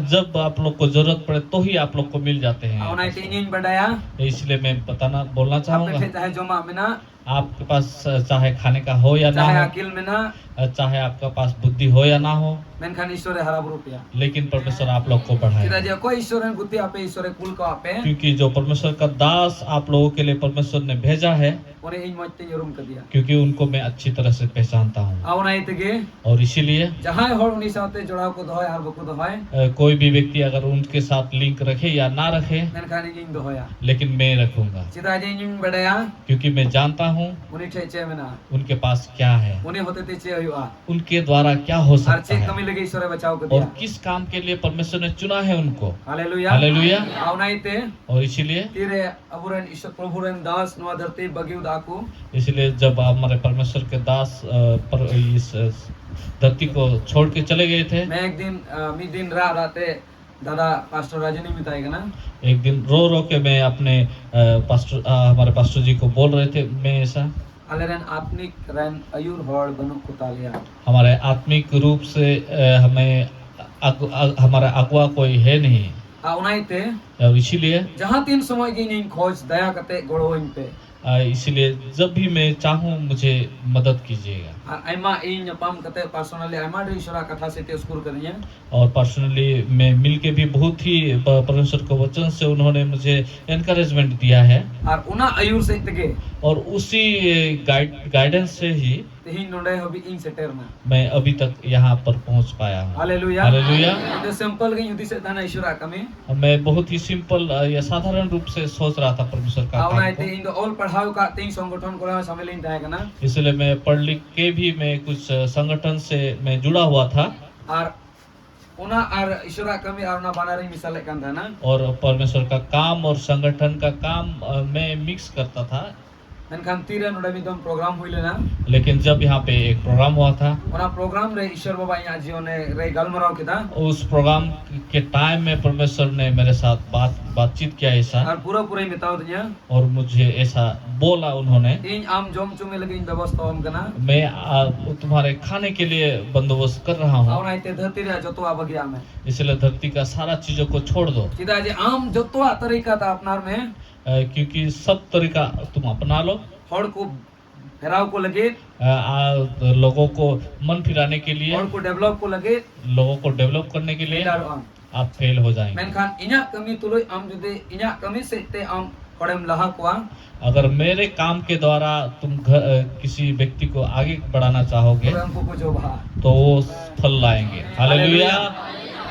Speaker 2: जब आप लोग को जरूरत पड़े तो ही आप लोग को मिल जाते
Speaker 1: उना
Speaker 2: हैं।
Speaker 1: तीन बढ़ाया
Speaker 2: इसलिए मैं बोलना
Speaker 1: आपे
Speaker 2: चाहूंगा,
Speaker 1: चाहे जोमा मिना
Speaker 2: आपके पास चाहे खाने का हो या ना
Speaker 1: चाहे
Speaker 2: हो,
Speaker 1: अकिल मिना
Speaker 2: चाहे आपके पास बुद्धि हो या ना हो,
Speaker 1: मेनखान ईश्वर हराबरू पिया
Speaker 2: लेकिन परमेश्वर आप लोग को बढ़ाए।
Speaker 1: चिदा जे कोई ईश्वर गुत्ती आपे ईश्वर कुल को आपे
Speaker 2: क्योंकि जो परमेश्वर का दास आप लोगों के लिए परमेश्वर ने भेजा है,
Speaker 1: उन्हें इन मत यूरुम कर दिया
Speaker 2: क्योंकि उनको मैं अच्छी तरह से पहचानता हूँ।
Speaker 1: आउना इतगे
Speaker 2: और इसीलिए
Speaker 1: जहां होड़ उनी साथे जोड़ाव को दोय और बकु दोय
Speaker 2: कोई भी व्यक्ति अगर उनके साथ लिंक रखे या ना रखे,
Speaker 1: मेनखान इन दोया
Speaker 2: लेकिन मैं रखूंगा,
Speaker 1: चिदा जे इन बढ़ाया
Speaker 2: क्योंकि मैं जानता हूँ
Speaker 1: उनी ठेचे मिना
Speaker 2: उनके पास क्या है,
Speaker 1: उनी होते ते चे हुआ
Speaker 2: उनके द्वारा क्या हो
Speaker 1: और
Speaker 2: सकता
Speaker 1: चे
Speaker 2: है
Speaker 1: कमी लगे ईश्वर बचाव को
Speaker 2: और
Speaker 1: दिया
Speaker 2: किस काम के लिए परमेश्वर ने चुना है उनको।
Speaker 1: Hallelujah
Speaker 2: hallelujah.
Speaker 1: आउना इते
Speaker 2: और इसीलिए
Speaker 1: तीरे अबुरन ईश्वर प्रभुरन दास नुआ धरती बगिउ दाकू
Speaker 2: इसलिए जब हमारे परमेश्वर के दास पर इस धरती को छोड़ के चले गए थे,
Speaker 1: मैं एक दिन मी दिन राते दादा पास्टर राजनी मिताएगा ना
Speaker 2: एक दिन रो रो के मैं अपने हमारे पास्टर जी को बोल रहे थे, मैं ऐसा
Speaker 1: अलेरन आत्मिक रन अयुर होड़ बनु कुतालिया
Speaker 2: हमारे आत्मिक रूप से हमें हमारा अगुआ कोई है नहीं।
Speaker 1: आउनाइते
Speaker 2: इसीलिए
Speaker 1: जहां 3 समय की इन खोज दया कते गोड़ो इन पे
Speaker 2: इसीलिए जब भी मैं चाहूँ मुझे मदद कीजिएगा।
Speaker 1: और आइमा इन पाम कते पर्सनली आइमा रे ईश्वर कथा से ते स्कूल करिए
Speaker 2: और पर्सनली मैं मिल के भी बहुत ही परमेश्वर के वचन से उन्होंने मुझे एनकरेजमेंट दिया है
Speaker 1: और उना अयुर से तगे
Speaker 2: और उसी गाइडेंस से ही
Speaker 1: तेही नोडे होबी इन सेटर ना
Speaker 2: मैं अभी तक यहाँ पर पहुँच पाया हूँ।
Speaker 1: Hallelujah
Speaker 2: hallelujah.
Speaker 1: तो सिंपल गई युद्धि से थाना ईश्वर कमे
Speaker 2: मैं बहुत ही सिंपल या साधारण रूप से सोच रहा था परमेश्वर का काम
Speaker 1: आउनाइते
Speaker 2: को।
Speaker 1: इन ऑल पढ़ाओ का 3 संगठन को शामिल इन जाएगा ना
Speaker 2: इसलिए मैं पढ़ लिख के भी मैं कुछ संगठन से मैं जुड़ा हुआ था
Speaker 1: और उना और ईश्वर कमी और ना बना रही मिसाल kan था ना
Speaker 2: और परमेश्वर का काम और संगठन का काम मैं मिक्स करता था।
Speaker 1: मेनखान तीरे नोडे मिदम प्रोग्राम हुई लेना
Speaker 2: लेकिन जब यहाँ पे एक प्रोग्राम हुआ था,
Speaker 1: ओना प्रोग्राम रे ईश्वर बाबा यहाँ जीवने रे गलमराव किदा
Speaker 2: उस प्रोग्राम के टाइम में परमेश्वर ने मेरे साथ बातचीत किया ऐसा,
Speaker 1: और पूरा पूरा ही मिताओ दुनिया
Speaker 2: और मुझे ऐसा बोला उन्होंने,
Speaker 1: इन आम जोम चुमे लगे इन व्यवस्था हम कना
Speaker 2: मैं तुम्हारे खाने के लिए बंदोबस्त कर रहा हूँ,
Speaker 1: आवना इते धरती रे जतो आबगिया में
Speaker 2: इसलिए धरती का सारा चीजों को छोड़ दो,
Speaker 1: किदा जे आम जतो तरीका था अपनार में
Speaker 2: क्योंकि सब तरीका तुम अपना लो,
Speaker 1: हड़ को फेराव को लगे
Speaker 2: लोगों को मन फिराने के लिए,
Speaker 1: हड़ को डेवलप को लगे
Speaker 2: लोगों को डेवलप करने के लिए आप फेल हो जाएंगे।
Speaker 1: मेनखान इना कमी तुलोय आम जुदे इना कमी से ते आम हड़ेम लहा कोआ
Speaker 2: अगर मेरे काम के द्वारा तुम किसी व्यक्ति को आगे बढ़ाना चाहोगे
Speaker 1: तो हमको कुछ भा
Speaker 2: तो वो फल लाएंगे। हालेलुया।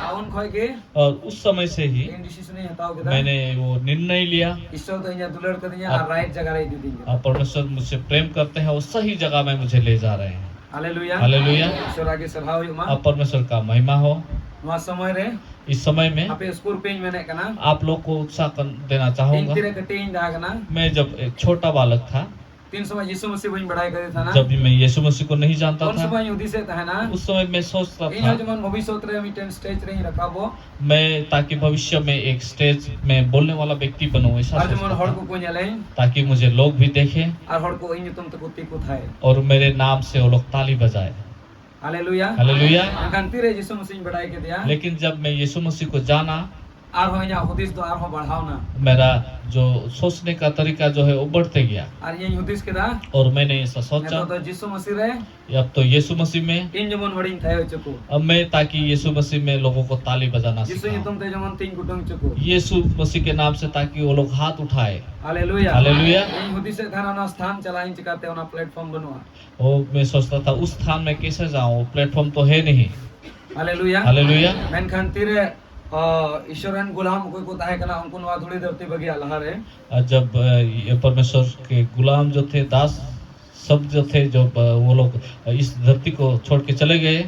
Speaker 1: आउन खोय के
Speaker 2: और उस समय से ही
Speaker 1: इन डिसीजन नहीं हटाओ के
Speaker 2: मैंने वो निर्णय लिया,
Speaker 1: ईश्वर तो इना दुलर कर दिया और राइट जगह रे दे देंगे।
Speaker 2: परमेश्वर मुझसे प्रेम करते हैं और सही जगह में मुझे ले जा रहे हैं।
Speaker 1: हालेलुया।
Speaker 2: हालेलुया।
Speaker 1: ईश्वर आगे सराहो यो मा
Speaker 2: अब परमेश्वर का महिमा हो।
Speaker 1: मा समय रे
Speaker 2: इस समय में
Speaker 1: आपे स्कूल पेज में कना
Speaker 2: आप लोग को उत्साह देना चाहूंगा।
Speaker 1: तीन कटे इन दागना
Speaker 2: मैं जब एक छोटा बालक था,
Speaker 1: 3 समय यीशु मसीह बन बढ़ाई करे था ना,
Speaker 2: जब मैं यीशु मसीह को नहीं जानता
Speaker 1: कौन
Speaker 2: था,
Speaker 1: समय युदी से था ना,
Speaker 2: उस समय मैं सोचता
Speaker 1: इन
Speaker 2: था
Speaker 1: जमन भविष्य उतरे हम टेन स्टेज रे ही रखाबो
Speaker 2: मैं ताकि भविष्य में एक स्टेज में बोलने वाला व्यक्ति बनूं, ऐसा
Speaker 1: और जमन
Speaker 2: सोचता
Speaker 1: हड़
Speaker 2: था,
Speaker 1: को कोन ले
Speaker 2: ताकि मुझे लोग भी देखें
Speaker 1: और हड़ को इन तुम तक कुत्ती को थाए।
Speaker 2: और मेरे नाम से वो लोग ताली बजाए।
Speaker 1: हालेलुया।
Speaker 2: हालेलुया।
Speaker 1: कांति रे यीशु मसीह बढ़ाई के दिया
Speaker 2: लेकिन जब मैं यीशु मसीह को जाना,
Speaker 1: और हो या हुदिस तो और हो बढ़ाओ ना,
Speaker 2: मेरा जो सोचने का तरीका जो है वो बढ़ते गया
Speaker 1: और ये हुदिस के दा
Speaker 2: और मैंने ऐसा सोचा
Speaker 1: तो यीशु मसीह रे
Speaker 2: अब तो यीशु मसीह में
Speaker 1: इन जमन वडिन थाए हो चको,
Speaker 2: अब मैं ताकि यीशु मसीह में लोगों को ताली बजाना
Speaker 1: यीशु ये
Speaker 2: सीखाऊं,
Speaker 1: तुम ते जमन 3 कुटुंब चको,
Speaker 2: यीशु मसीह के नाम से, ताकि वो लोग हाथ उठाए।
Speaker 1: हालेलुया।
Speaker 2: हालेलुया।
Speaker 1: इन हुदिस से थाना ना स्थान चलाइन चकाते होना प्लेटफॉर्म बनवा।
Speaker 2: वो मैं सोचता था उस स्थान में कैसे जाऊं, प्लेटफॉर्म तो है नहीं।
Speaker 1: हालेलुया।
Speaker 2: हालेलुया।
Speaker 1: मैन खानती रे ईश्वरन गुलाम कोई को ताहे कना उनको नवा थोड़ी धरती बगिया लहारे
Speaker 2: जब ये परमेश्वर के गुलाम जो थे, दास सब जो थे, जो वो लोग इस धरती को छोड़ के चले गए,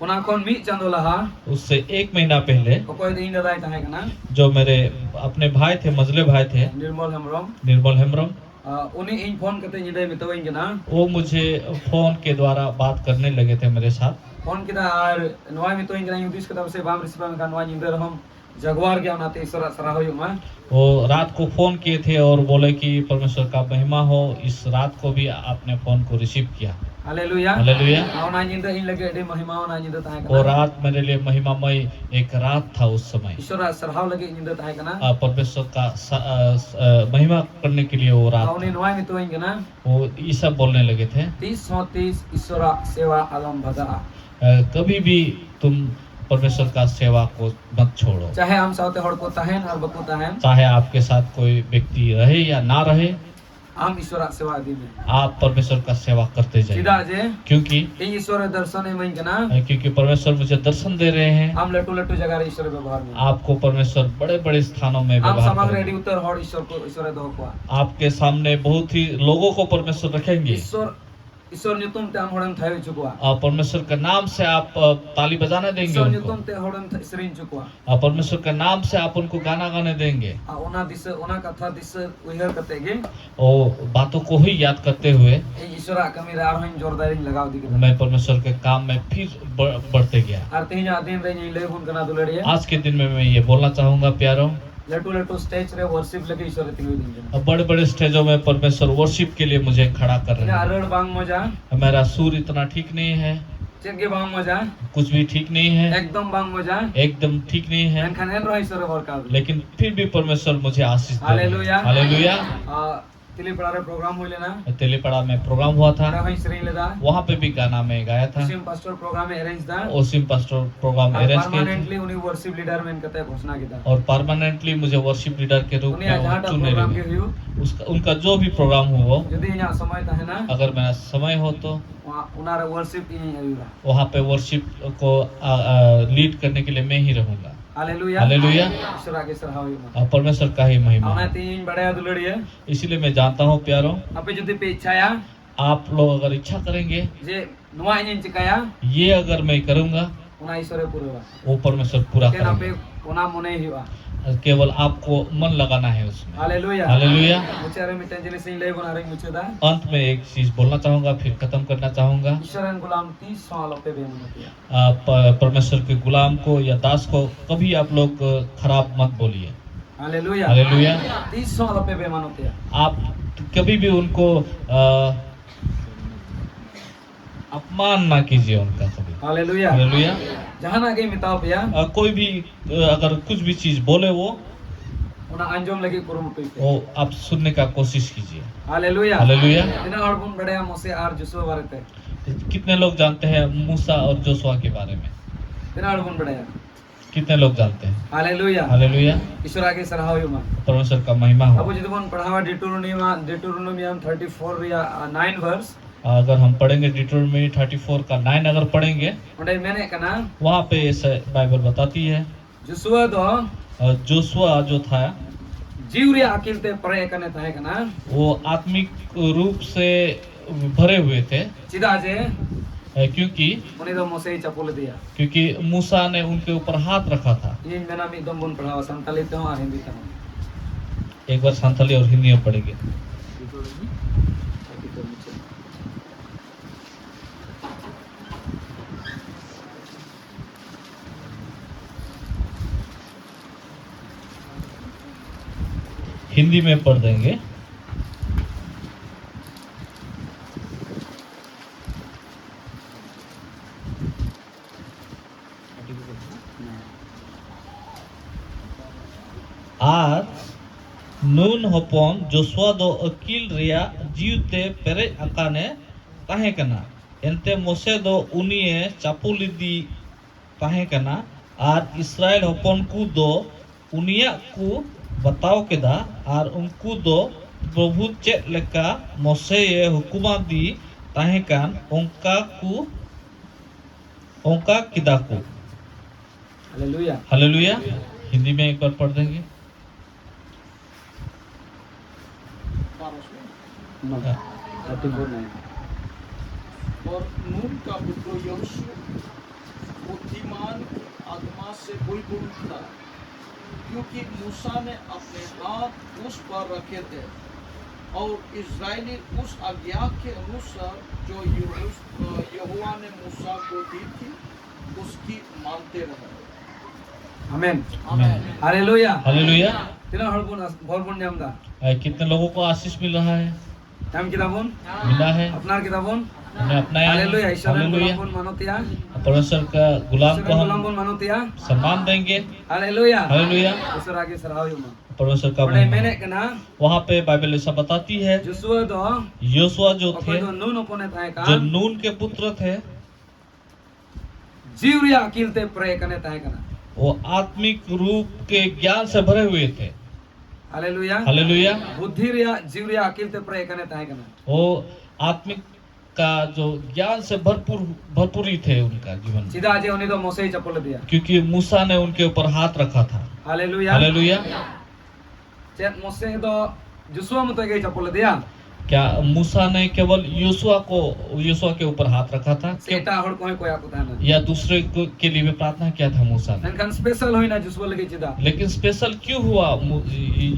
Speaker 1: उना कोन मी चंदो लहा
Speaker 2: उससे 1 महीना पहले
Speaker 1: कोई दिन दाई ताहे कना
Speaker 2: जो मेरे अपने भाई थे, मजले भाई थे,
Speaker 1: निर्मल हमरम
Speaker 2: निर्मल हेम्ब्रम,
Speaker 1: उन्हीं इन फोन करते निडे मितवेंगे ना,
Speaker 2: वो मुझे फोन के द्वारा बात करने लगे थे मेरे साथ।
Speaker 1: फोन किदा और नवा मितवेंगे ना युदिस कदा से बाम रिसीव में नवा निंदर हम जगवार गया नाते ईश्वर सराहो यो मा
Speaker 2: वो रात को फोन किए थे और बोले कि परमेश्वर का महिमा हो। इस रात को भी आपने फोन को रिसीव किया।
Speaker 1: हालेलुया।
Speaker 2: हालेलुया।
Speaker 1: आवना निंदर इन लगे एडे महिमा ना निंदर ताहे
Speaker 2: वो
Speaker 1: कना,
Speaker 2: रात मेरे लिए महिमामय एक रात था। उस समय
Speaker 1: ईश्वर सराहो लगे निंदर ताहे कना,
Speaker 2: परमेश्वर का महिमा करने के लिए वो रात
Speaker 1: आवने
Speaker 2: था।
Speaker 1: नवा मितवेंगे ना,
Speaker 2: वो ये सब बोलने लगे थे,
Speaker 1: 30-34 ईश्वर सेवा आलम भगा,
Speaker 2: कभी भी तुम परमेश्वर का सेवा को मत छोड़ो,
Speaker 1: चाहे हम साथे हड़ को ताहेन और बकु ताहेन,
Speaker 2: चाहे आपके साथ कोई व्यक्ति रहे या ना रहे,
Speaker 1: हम ईश्वर सेवा दी में
Speaker 2: आप परमेश्वर का सेवा करते
Speaker 1: सीधा
Speaker 2: जाइए।
Speaker 1: जे
Speaker 2: क्योंकि
Speaker 1: ईश्वर दर्शन है मन कना,
Speaker 2: क्योंकि परमेश्वर मुझे दर्शन दे रहे हैं।
Speaker 1: हम लटू लटू जगह रे ईश्वर व्यवहार में,
Speaker 2: आपको परमेश्वर बड़े बड़े स्थानों में
Speaker 1: हम
Speaker 2: व्यवहार
Speaker 1: समग्र
Speaker 2: करेंगे।
Speaker 1: रेडी उत्तर हड़ ईश्वर को ईश्वर दो को
Speaker 2: आपके सामने बहुत ही लोगों को परमेश्वर रखेंगे
Speaker 1: ईश्वर ईश्वर न्यूतम ते हम हड़न थायो चुकवा,
Speaker 2: और परमेश्वर के नाम से आप ताली बजाने देंगे
Speaker 1: ईश्वर
Speaker 2: उनको,
Speaker 1: न्यूतम ते हड़न श्रीन चुकवा,
Speaker 2: और परमेश्वर के नाम से आप उनको गाना गाने देंगे
Speaker 1: आ ओना दिस ओना कथा दिस उहर कतेगे
Speaker 2: और बातों को ही याद करते हुए
Speaker 1: ए ईश्वर कमी रे आरहन जोरदारी लगाव दी के
Speaker 2: मैं परमेश्वर के काम में फिर बढ़ते गया।
Speaker 1: आर तेजा दिन रे नहीं ले हुन कना दुलड़िए
Speaker 2: आज के दिन में मैं ये बोलना चाहूंगा प्यारों,
Speaker 1: लटू लटू स्टेज रे वर्शिप लगे ईश्वर तिंगु दिन
Speaker 2: बड़े बड़े स्टेजों में परमेश्वर वर्शिप के लिए मुझे खड़ा कर रहे
Speaker 1: ना
Speaker 2: हैं।
Speaker 1: अरड़ बांग मजा
Speaker 2: मेरा सुर इतना ठीक नहीं है,
Speaker 1: चेगे बांग मजा
Speaker 2: कुछ भी ठीक नहीं है,
Speaker 1: एकदम बांग मजा
Speaker 2: एकदम ठीक नहीं है,
Speaker 1: एन खान रो ईश्वर वर्क
Speaker 2: लेकिन फिर भी परमेश्वर मुझे आशीष दे रहे हैं।
Speaker 1: हालेलुया।
Speaker 2: हालेलुया।
Speaker 1: तिली पड़ा रे प्रोग्राम हुई लेना
Speaker 2: तेलीपड़ा में प्रोग्राम हुआ था,
Speaker 1: वहीं श्री लेदा
Speaker 2: वहाँ पे भी गाना में गाया था।
Speaker 1: ओसिम पास्टर प्रोग्राम में अरेंज दा
Speaker 2: ओसिम पास्टर प्रोग्राम अरेंज किए थे
Speaker 1: परमानेंटली उन्हीं वर्शिप लीडर में कते घोषणा की था
Speaker 2: और परमानेंटली मुझे वर्शिप लीडर के रूप
Speaker 1: उन्हीं
Speaker 2: में
Speaker 1: आजाद
Speaker 2: चुने
Speaker 1: प्रोग्राम के
Speaker 2: गए।
Speaker 1: हुई
Speaker 2: उसका उनका जो भी प्रोग्राम हो,
Speaker 1: यदि यहाँ समय था है ना
Speaker 2: अगर मेरा समय हो तो
Speaker 1: वहाँ उनारे वर्शिप ही आयुरा।
Speaker 2: वहाँ पे वर्शिप को लीड करने के लिए मैं ही रहूंगा।
Speaker 1: हालेलुया।
Speaker 2: हालेलुया।
Speaker 1: ईश्वर आगे सराहा हुई
Speaker 2: और परमेश्वर का ही महिमा
Speaker 1: हमने
Speaker 2: है।
Speaker 1: 3 बड़े दुलड़ी है
Speaker 2: इसीलिए मैं जानता हूँ प्यारों,
Speaker 1: अपे जदि पे इच्छाया
Speaker 2: आप लोग अगर इच्छा करेंगे
Speaker 1: जे नुआ इन चिकाया
Speaker 2: ये अगर मैं करूँगा
Speaker 1: उना ईश्वर पूरा
Speaker 2: वो परमेश्वर पूरा
Speaker 1: केन अपे
Speaker 2: करेंगे।
Speaker 1: उना मने हिवा
Speaker 2: केवल आपको मन लगाना है उसमें।
Speaker 1: Hallelujah
Speaker 2: hallelujah.
Speaker 1: मुचारे मिटन जिले से ले बना रही मुचेदा
Speaker 2: अंत में एक चीज बोलना चाहूंगा, फिर खत्म करना चाहूंगा।
Speaker 1: ईश्वरन गुलाम 30 सालों पे बेमनतिया
Speaker 2: आप परमेश्वर के गुलाम को या दास को कभी आप लोग खराब मत बोलिए।
Speaker 1: Hallelujah
Speaker 2: hallelujah.
Speaker 1: 30 सालों पे बेमनतिया
Speaker 2: आप कभी भी उनको अपमान ना कीजिए उनका कभी।
Speaker 1: Hallelujah
Speaker 2: hallelujah.
Speaker 1: जहां ना गई मिताओ भैया
Speaker 2: कोई भी अगर कुछ भी चीज बोले वो
Speaker 1: उना अंजुम लगी कुरुमुटुई पे
Speaker 2: आप सुनने का कोशिश कीजिए।
Speaker 1: Hallelujah
Speaker 2: hallelujah.
Speaker 1: इना हड़बुन बड़या मोसे आर जुसो बारते
Speaker 2: कितने लोग जानते हैं मूसा और जोशुआ के बारे में?
Speaker 1: इना हड़बुन बड़या
Speaker 2: कितने लोग जानते हैं?
Speaker 1: Hallelujah
Speaker 2: hallelujah.
Speaker 1: ईश्वर आगे सराहो युमा
Speaker 2: परमेश्वर का महिमा हो।
Speaker 1: अब जिदबन पढ़ावा डिटोरोनोमियम 34 रिया 9 वर्स
Speaker 2: अगर हम पढ़ेंगे डिटोरोनोमी 34 का 9 अगर पढ़ेंगे
Speaker 1: उन्हें मैंने कहा
Speaker 2: वहाँ पे ऐसे बाइबल बताती है
Speaker 1: जुसुआ दो
Speaker 2: जोशुआ जो था
Speaker 1: जीव रिया अकिलते परे कने था कना
Speaker 2: वो आत्मिक रूप से भरे हुए थे।
Speaker 1: चिदा जे
Speaker 2: क्योंकि
Speaker 1: उन्हें तो मोसे ही चपोल दिया
Speaker 2: क्योंकि मूसा ने उनके ऊपर हाथ रखा था।
Speaker 1: ये मेरा भी दम बुन पढ़ावा संताली ते और हिंदी ते
Speaker 2: एक बार संथाली और हिंदी में पढ़ेंगे। हिंदी में पढ़ देंगे। आज नून हपन जोशुआ दो अकील रिया जीवते पेरे अकाने ताहे कना एंते मोसे दो उनिए चापुलिदी ताहे कना आर इस्राएल हपन को दो उनिया को बताओ केदा आर उनको दो प्रभु चेक लेका मोसे ये हुकुमा दी ताहे कान उनका किदा को।
Speaker 1: Hallelujah
Speaker 2: hallelujah. हिंदी में एक बार पढ़ देंगे।
Speaker 3: और नून का पुत्र यहोशू बुद्धिमान आत्मा से बुलबुल था, क्योंकि मूसा ने अपने हाथ उस पर रखे थे और इज़राइली उस आज्ञा के अनुसार जो यहोवा ने मूसा को दी थी उसकी मानते रहे।
Speaker 1: आमीन
Speaker 2: आमीन।
Speaker 1: Hallelujah
Speaker 2: hallelujah.
Speaker 1: तिना हड़बुन भरबुन नेमदा
Speaker 2: कितने लोगों को आशीष मिल रहा है?
Speaker 1: हम किताबुन
Speaker 2: मिला है।
Speaker 1: अपना किताबुन
Speaker 2: हमने अपनाया है।
Speaker 1: हालेलुया ईश्वर
Speaker 2: हालेलुया।
Speaker 1: गुलाम मानोतिया
Speaker 2: परमेश्वर का गुलाम को
Speaker 1: गुलाम
Speaker 2: हम
Speaker 1: बुन मानोतिया
Speaker 2: सम्मान देंगे।
Speaker 1: Hallelujah
Speaker 2: hallelujah.
Speaker 1: ईश्वर आगे सराहो युमा
Speaker 2: परमेश्वर का
Speaker 1: उन्हें
Speaker 2: महिमा।
Speaker 1: मैंने कहा
Speaker 2: वहाँ पे बाइबल ऐसा बताती है
Speaker 1: जुसुआ दो
Speaker 2: योशुआ जो थे
Speaker 1: जो नून अपने था का
Speaker 2: जो नून के पुत्र थे
Speaker 1: जीव रिया अकिलते परे कने था कना
Speaker 2: वो आत्मिक रूप के ज्ञान से भरे हुए थे।
Speaker 1: Hallelujah
Speaker 2: hallelujah.
Speaker 1: बुद्धि रिया जीव रिया अकिलते परे कने था कना
Speaker 2: वो आत्मिक का जो ज्ञान से भरपूर ही थे उनका जीवन।
Speaker 1: सीधा जे उन्हें तो मोसे ही चप्पल दिया
Speaker 2: क्योंकि मूसा ने उनके ऊपर हाथ रखा था।
Speaker 1: Hallelujah
Speaker 2: hallelujah.
Speaker 1: चेत मोसे तो जुसुआ मत गई चप्पल दिया
Speaker 2: क्या मूसा ने केवल योशुआ के ऊपर हाथ रखा था
Speaker 1: सेटा हड़ कोई कोया को था ना
Speaker 2: या दूसरे के लिए भी प्रार्थना किया था मूसा ने?
Speaker 1: ननकन स्पेशल होई ना जुसुआ लगे चिदा
Speaker 2: लेकिन स्पेशल क्यों हुआ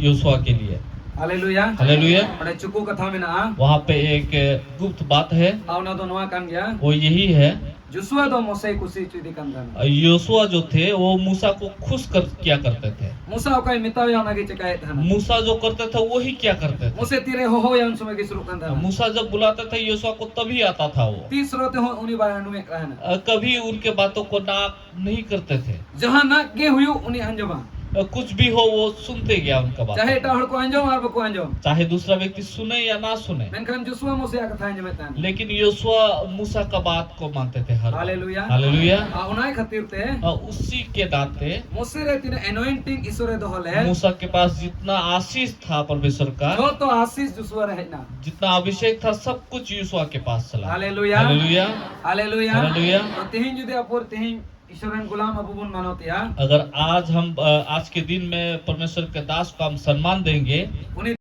Speaker 2: योशुआ के लिए?
Speaker 1: Hallelujah
Speaker 2: hallelujah.
Speaker 1: बड़े चुको कथा में ना
Speaker 2: वहाँ पे एक गुप्त बात है,
Speaker 1: आवना तो नवा कान गया
Speaker 2: वो यही है
Speaker 1: जुसुआ तो मोसे खुशी चीदी कान था
Speaker 2: योशुआ जो थे वो मूसा को खुश किया करते थे।
Speaker 1: मूसा का मितावे आना के चकाए था ना
Speaker 2: मूसा जो करते थे वही क्या करते थे।
Speaker 1: मोसे तीरे हो या उन समय के शुरू कान था
Speaker 2: मूसा जब बुलाते थे योशुआ को तभी आता था वो।
Speaker 1: तीस रोते हो उन्हीं बारे में कहा ना
Speaker 2: कभी उनके बातों को ना नहीं करते थे।
Speaker 1: जहां ना के हुई उन्हीं अंजमा
Speaker 2: कुछ भी हो वो सुनते गया उनका बात,
Speaker 1: चाहे टाहड़ को अंजम और को अंजम
Speaker 2: चाहे दूसरा व्यक्ति सुने या ना सुने।
Speaker 1: मेनखान जुसुआ मोसे आ कथा अंजम था
Speaker 2: लेकिन योशुआ मूसा का बात को मानते थे हर बार।
Speaker 1: Hallelujah
Speaker 2: hallelujah.
Speaker 1: उनाय खातिर ते
Speaker 2: उसी के नाते
Speaker 1: मोसे रे तिने एनॉइंटिंग ईश्वरे दोहले
Speaker 2: मूसा के पास जितना आशीष था परमेश्वर का,
Speaker 1: जो तो आशीष जुसुआ रहे ना
Speaker 2: जितना अभिषेक था सब कुछ योशुआ के पास चला।
Speaker 1: Hallelujah
Speaker 2: hallelujah.
Speaker 1: Hallelujah
Speaker 2: hallelujah.
Speaker 1: तो तिहिन जुदे अपोर तिहिन ईश्वरन गुलाम अबुबुन मानोतिया
Speaker 2: अगर आज हम आज के दिन में परमेश्वर के दास को हम सम्मान देंगे
Speaker 1: उन्हीं